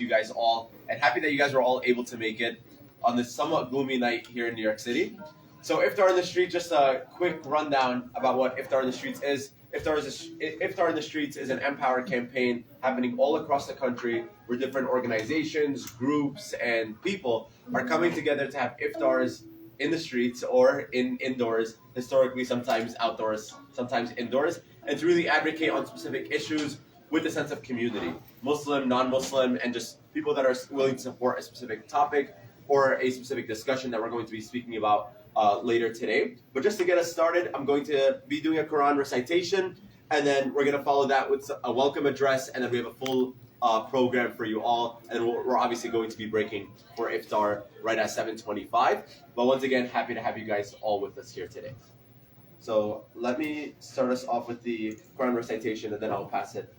you guys all, and happy that you guys were all able to make it on this somewhat gloomy night here in New York City. So Iftar in the Street, just a quick rundown about what Iftar in the Streets is. Iftar in the Streets is an Empower campaign happening all across the country where different organizations, groups, and people are coming together to have iftars in the streets or indoors, historically sometimes outdoors, sometimes indoors, and to really advocate on specific issues with a sense of community, Muslim, non-Muslim, and just people that are willing to support a specific topic or a specific discussion that we're going to be speaking about later today. But just to get us started, I'm going to be doing a Quran recitation, and then we're going to follow that with a welcome address, and then we have a full program for you all, and we're obviously going to be breaking for iftar right at 7:25. But once again, happy to have you guys all with us here today. So let me start us off with the Quran recitation, and then I'll pass it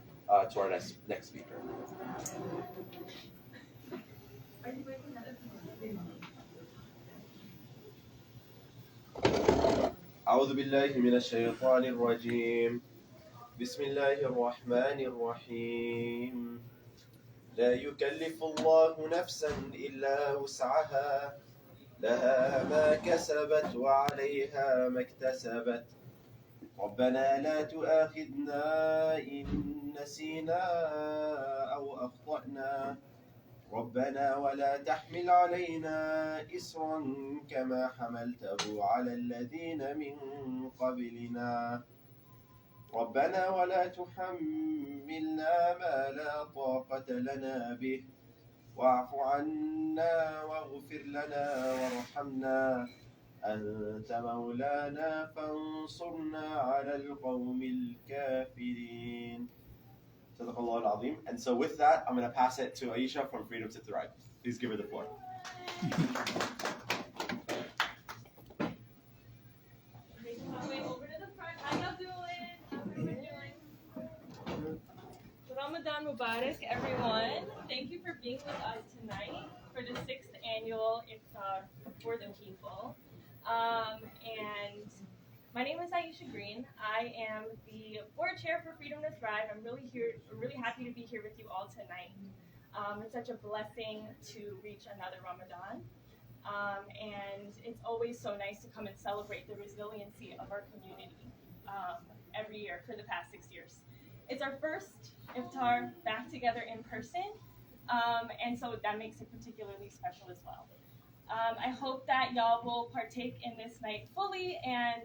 to our next speaker. أعوذ بالله من الشيطان الرجيم بسم الله الرحمن الرحيم لا يكلف الله نفسا إلا وسعها لها ما كسبت وعليها ما اكتسبت ربنا لا تؤاخذنا إن نسينا أو أخطأنا ربنا ولا تحمل علينا إصرا كما حملته على الذين من قبلنا ربنا ولا تحملنا ما لا طاقة لنا به واعف عنا واغفر لنا وارحمنا أنت مولانا فانصرنا على القوم الكافرين. Sadaqallahu al-Azim. And so with that, I'm going to pass it to Aisha from Freedom to Thrive. Please give her the floor. Over to the front. How y'all doing? How's everyone doing? Ramadan Mubarak, everyone. Thank you for being with us tonight for the 6th annual Iftar for the People. And my name is Aisha Green. I am the board chair for Freedom to Thrive. I'm really happy to be here with you all tonight. It's such a blessing to reach another Ramadan. And it's always so nice to come and celebrate the resiliency of our community every year for the past 6 years. It's our first Iftar back together in person, and so that makes it particularly special as well. I hope that y'all will partake in this night fully and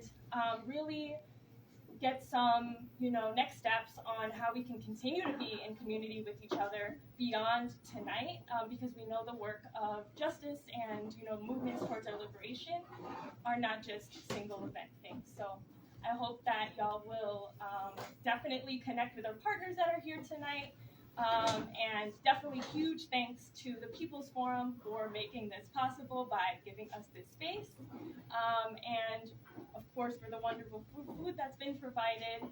really get some, next steps on how we can continue to be in community with each other beyond tonight, because we know the work of justice and, movements towards our liberation are not just single event things. So I hope that y'all will definitely connect with our partners that are here tonight. And definitely huge thanks to the People's Forum for making this possible by giving us this space. And of course for the wonderful food that's been provided.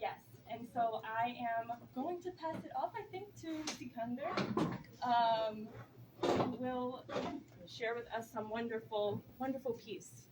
Yes, and so I am going to pass it off, I think, to Sikander, who will share with us some wonderful, wonderful piece.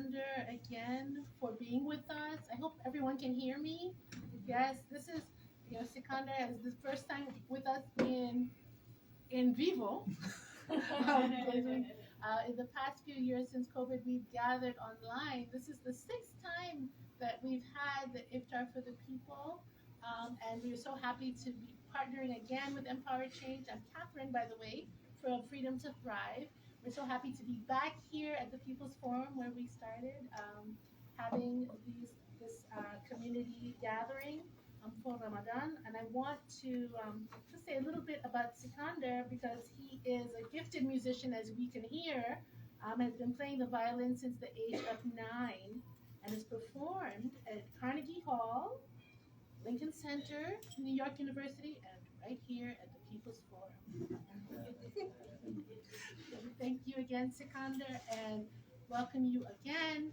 Sikander again for being with us. I hope everyone can hear me. Yes, this is Sikander is the first time with us in vivo. In the past few years since COVID, we've gathered online. This is the sixth time that we've had the Iftar for the People, and we're so happy to be partnering again with Empower Change. I'm Catherine, by the way, from Freedom to Thrive. We're so happy to be back here at the People's Forum where we started having this community gathering for Ramadan. And I want to just say a little bit about Sikander because he is a gifted musician, as we can hear, has been playing the violin since the age of 9 and has performed at Carnegie Hall, Lincoln Center, New York University, and right here at the People's Forum. Thank you again, Sikander, and welcome you again.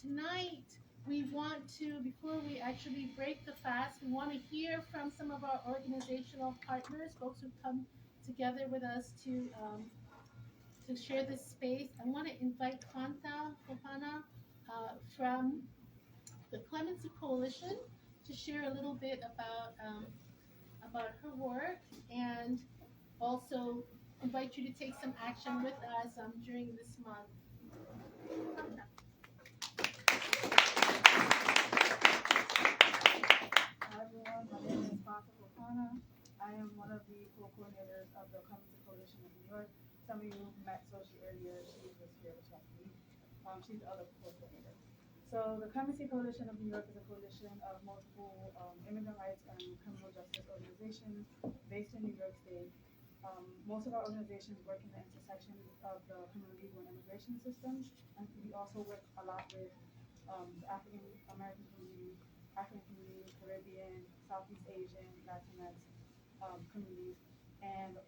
Tonight, we want to, before we actually break the fast, we want to hear from some of our organizational partners, folks who've come together with us to share this space. I want to invite Fanta Fofana from the Clemency Coalition to share a little bit about her work and also invite you to take some action with us during this month. Hi everyone, my name is Fanta Fofana. I am one of the co-coordinators of the Clemency Coalition of New York. Some of you met Sochi earlier, she was here with me. She's the other co-coordinator. So the Clemency Coalition of New York is a coalition of multiple immigrant rights and criminal justice organizations based in New York State. Most of our organizations work in the intersection of the criminal legal and immigration systems, and we also work a lot with the African American community, African community, Caribbean, Southeast Asian, Latinx communities, and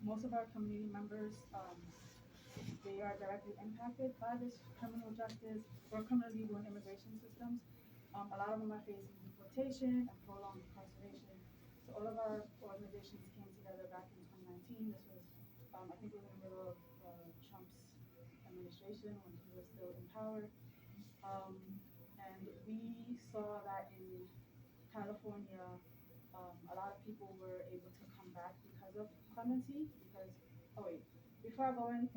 most of our community members, they are directly impacted by this criminal justice or criminal legal and immigration systems. A lot of them are facing deportation and prolonged incarceration. So all of our organizations came together back in 2019. This was, I think it was in the middle of Trump's administration when he was still in power. And we saw that in California, a lot of people were able to come back because of clemency. Because, oh wait, before I go in,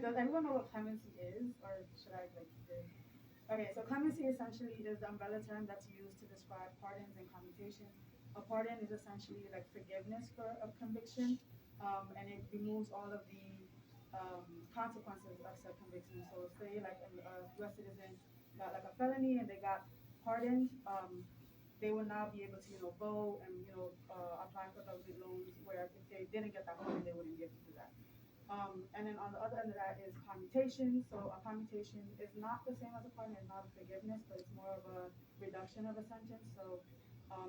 does everyone know what clemency is, or should I like keep it? Okay, so clemency essentially is the umbrella term that's used to describe pardons and commutations. A pardon is essentially like forgiveness for a conviction, and it removes all of the consequences of said conviction. So say like a U.S. citizen got like a felony and they got pardoned, they will now be able to go and apply for government loans. Where if they didn't get that pardon, they wouldn't be able to do that. And then on the other end of that is commutation. So a commutation is not the same as a pardon, it's not a forgiveness, but it's more of a reduction of a sentence. So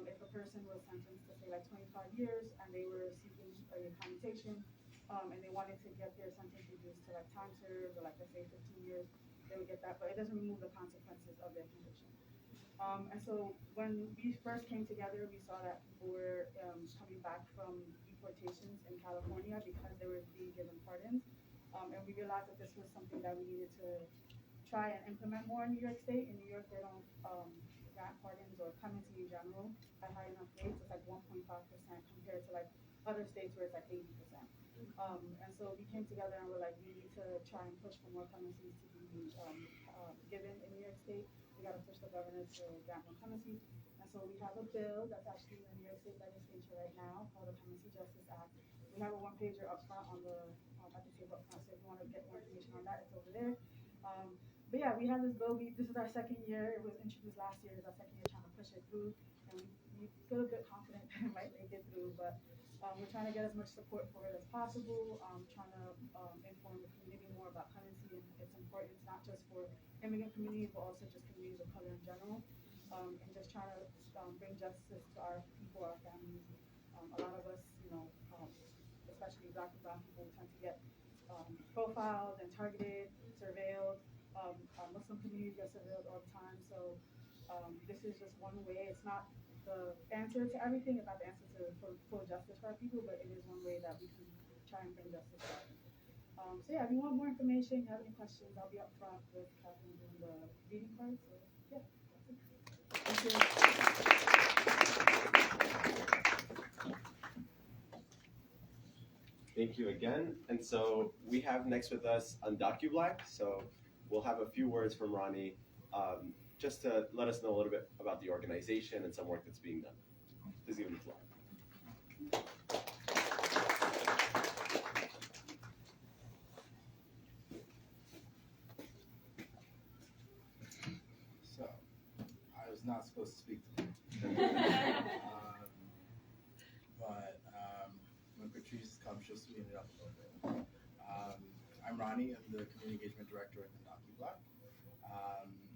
if a person was sentenced to say like 25 years and they were seeking a commutation and they wanted to get their sentence reduced to like time served or like let's say 15 years, they would get that, but it doesn't remove the consequences of their conviction. And so when we first came together, we saw that people were coming back from deportations in California because they were being given pardons. And we realized that this was something that we needed to try and implement more in New York State. In New York, they don't grant pardons or clemency in general at high enough rates. It's like 1.5% compared to like other states where it's like 80%. And so we came together and we're like, we need to try and push for more clemencies to be given in New York State. We got to push the governor to grant more clemency. And so we have a bill that's actually in the New York State legislature right now called the Clemency Justice Act. We have a one-pager up front on the at the table up front, so if you want to get more information on that, it's over there. But yeah, we have this bill. This is our second year. It was introduced last year. It's our second year trying to push it through, and we feel a bit confident that it might make it through. But we're trying to get as much support for it as possible. Trying to inform the community more about clemency and its importance, not just for immigrant communities, but also just communities of color in general. And just trying to bring justice to our people, our families. A lot of us, especially Black and brown people, tend to get profiled and targeted, surveilled. Our Muslim communities get surveilled all the time. So this is just one way. It's not the answer to everything. It's not the answer to full justice for our people, but it is one way that we can try and bring justice to our people. So yeah, if you want more information, you have any questions, I'll be up front with Catherine doing the greeting card. So yeah, that's it. Thank you. Thank you again. And so we have next with us UndocuBlack. So we'll have a few words from Ronnie, just to let us know a little bit about the organization and some work that's being done. Please give him the floor. So, I was not supposed to speak today. But when Patrice comes, she'll sweeten it up a little bit. I'm Ronnie. I'm the Community Engagement Director at UndocuBlack.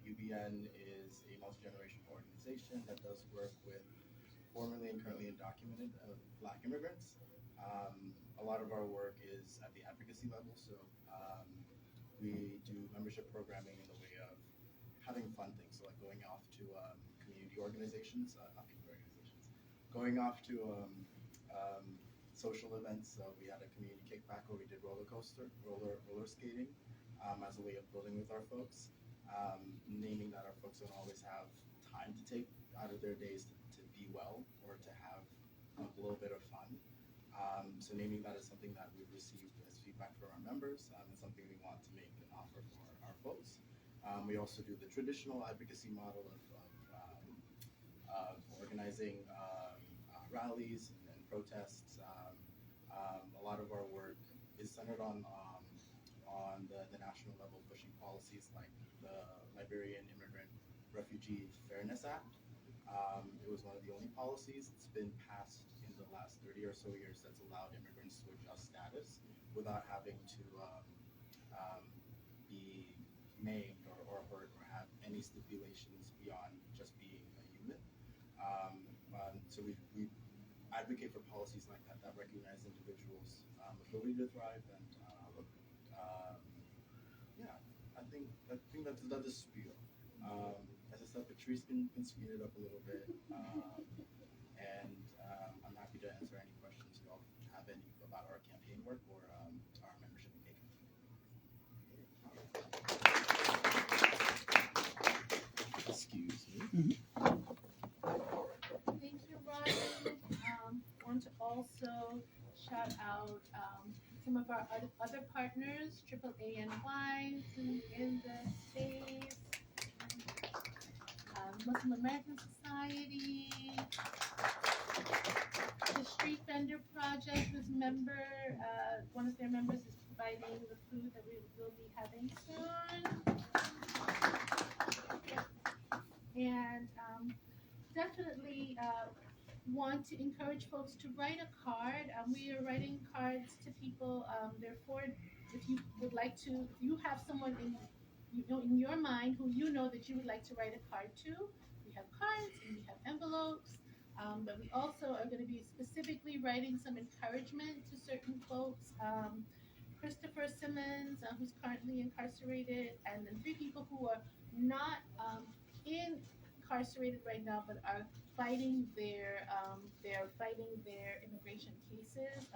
UBN is a multi-generational organization that does work with formerly and currently undocumented Black immigrants. A lot of our work is at the advocacy level, so we do membership programming in the way of having fun things, so like going off to community organizations, not community organizations, going off to social events. So we had a community kickback where we did roller skating as a way of building with our folks, naming that our folks don't always have time to take out of their days to be well or to have a little bit of fun. So naming that as something that we've received as feedback from our members and something we want to make an offer for our folks. We also do the traditional advocacy model of organizing rallies and protests. A lot of our work is centered on the national level, pushing policies like the Liberian Immigrant Refugee Fairness Act. It was one of the only policies that's been passed in the last 30 or so years that's allowed immigrants to adjust status without having to be maimed or hurt or have any stipulations beyond just being a human. So we advocate for policies like that that recognize individuals' ability to thrive, and yeah, I think that's the spiel. As I said, Patrice can speed it up a little bit, and I'm happy to answer any questions you all have any about our campaign work or our membership engagement. Excuse me. Thank you, Ronnie. Want to also shout out some of our other partners, AANY in the States, Muslim American Society, the Street Vendor Project, whose member, one of their members is providing the food that we will be having soon. And definitely want to encourage folks to write a card. We are writing cards to people. Therefore, if you would like to, if you have someone in your mind who you know that you would like to write a card to, we have cards and we have envelopes. But we also are going to be specifically writing some encouragement to certain folks. Christopher Simmons, who's currently incarcerated, and then 3 people who are not incarcerated right now, but are fighting their immigration cases.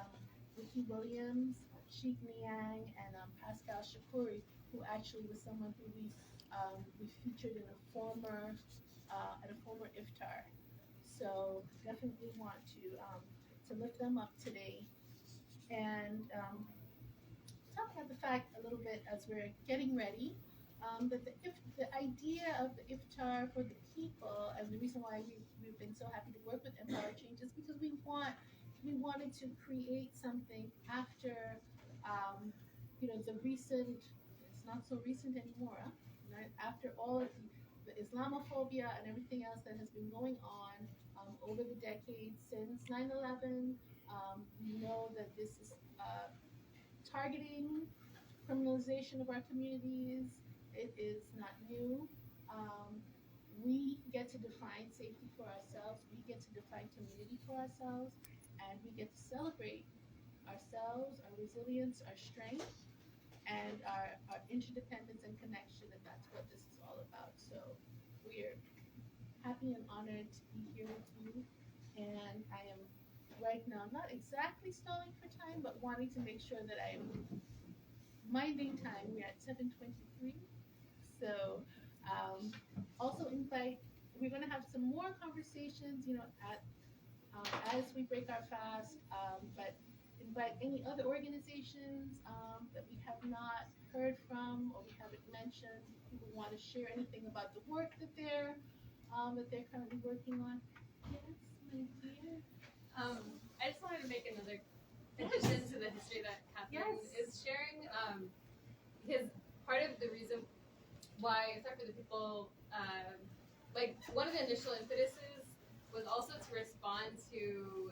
Ricky Williams, Sheikh Niang, and Pascal Shakuri, who actually was someone who we featured in a former iftar. So definitely want to lift them up today, and talk about the fact a little bit as we're getting ready, that the idea of the iftar for the people, and the reason why we've been so happy to work with Empower Change is because we wanted to create something after the recent, it's not so recent anymore, huh? Right? After all of the Islamophobia and everything else that has been going on over the decades since 9/11. We know that this is targeting criminalization of our communities. It is not new. We get to define safety for ourselves. We get to define community for ourselves, and we get to celebrate ourselves, our resilience, our strength, and our interdependence and connection. And that's what this is all about. So we're happy and honored to be here with you. And I am right now not exactly stalling for time, but wanting to make sure that I am minding time. We're at 7:23. So also invite. We're gonna have some more conversations, at as we break our fast. But invite any other organizations that we have not heard from or we haven't mentioned. People want to share anything about the work that they're currently working on. Yes, my dear. I just wanted to make another addition to the history that Catherine Yes. is sharing. Because part of the reason why Iftar for the People, like one of the initial impetuses was also to respond to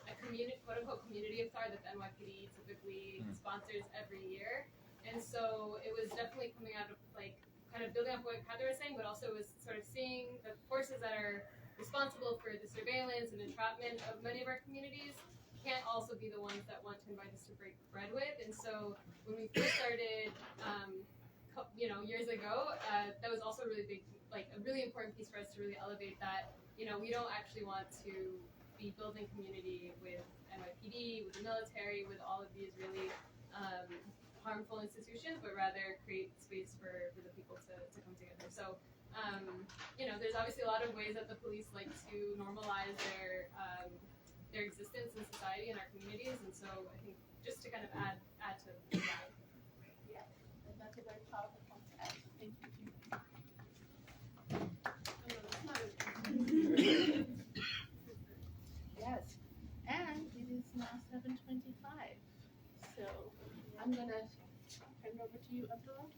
a community, quote unquote, community Iftar that the NYPD typically sponsors every year. And so it was definitely coming out of like kind of building up what Catherine was saying, but also was sort of seeing the forces that are responsible for the surveillance and entrapment of many of our communities can't also be the ones that want to invite us to break bread with. And so when we first started, years ago, that was also a really big, like a really important piece for us to really elevate that, we don't actually want to be building community with NYPD, with the military, with all of these really harmful institutions, but rather create space for the people to come together. So, there's obviously a lot of ways that the police like to normalize their existence in society and our communities, and so I think just to kind of add to that. Yes, and that's a very powerful point to add. Thank you. Yes, and it is now 7:25. So I'm gonna turn it over to you, Abdullah.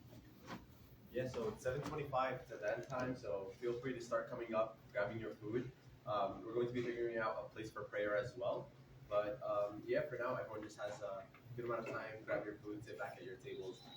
Yeah, so it's 7:25 to the end time, so feel free to start coming up, grabbing your food. We're going to be figuring out a place for prayer as well. But yeah, for now, everyone just has a good amount of time. Grab your food, sit back at your tables,